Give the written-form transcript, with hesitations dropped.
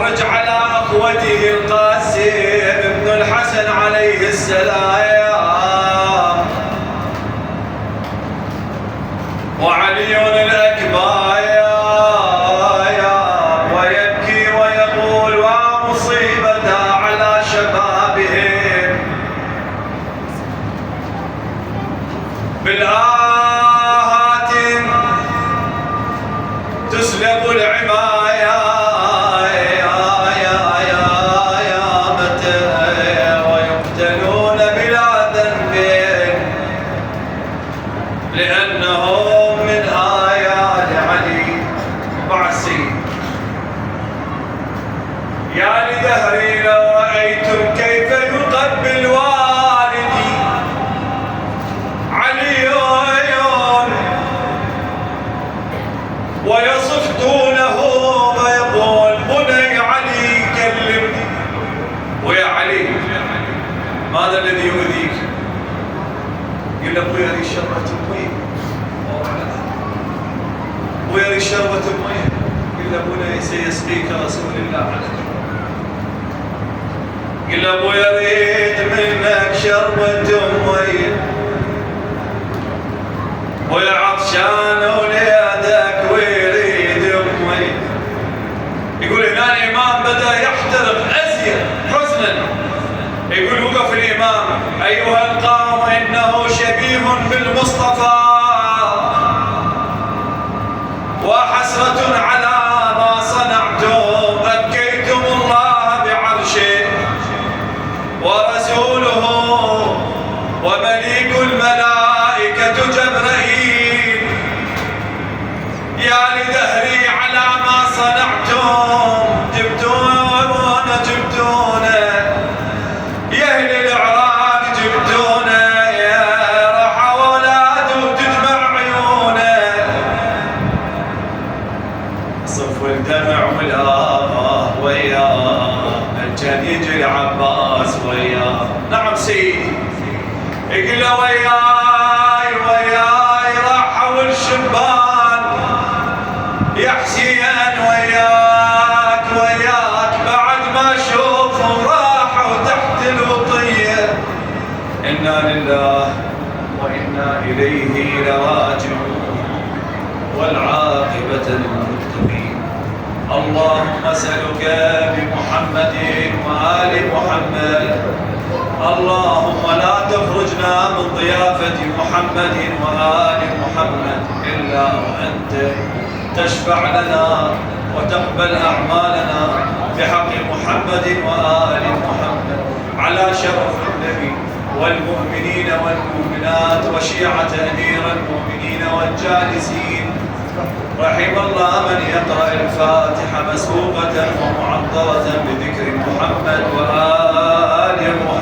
يخرج على أخوته القاسم ابن الحسن عليه السلام، وعلي الأكبر ويبكي ويقول ومصيبة على شبابهم بالآهات تسلب العماية ويقتلون بلا ذنب لأنهم من آيات علي بعسي. يا لدهري لو رأيتم كيف يقبل والدي علي ويصف دونه ويقول بني علي كلمني. ويا علي ماذا الذي يؤذيك؟ قل له ابويا لي شربة مي، ابويا لي شربة مي. قل له بني سيسقيك رسول الله عليه. قل له ابويا اريد منك شربة مي ويا عطشان وليدك ويريد امي. يقول هنا الامام بدا يحترق ازيد حزنا. يقول وقف الامام ايها القوم انه شبيه بالمصطفى وحسرة على ما صنعتم. ابكيتم الله بعرشه ورسوله ومليك الملائكة جبرائيل. يا لدهري على ما صنعتم جبتون يا اهل الاعراب جبتون يا راح اولاد وتدمع عيونه. صف الدمع والآه وياه الجديد العباس وياه. نعم سيدي. يقول له وياي راحوا الشبان يا حسين وياك بعد ما شوفهم راحوا تحت الوطية. إنا لله وإنا إليه لراجعون والعاقبة للمتقين. اللهم أسألك بمحمد وآل محمد اللهم لا تخرجنا من ضيافة محمد وآل محمد إلا وأنت تشفع لنا وتقبل أعمالنا بحق محمد وآل محمد على شرف النبي والمؤمنين والمؤمنات وشيعة أمير المؤمنين والجالسين. رحم الله من يقرأ الفاتحة مسبوقة ومعطرة بذكر محمد وآل محمد.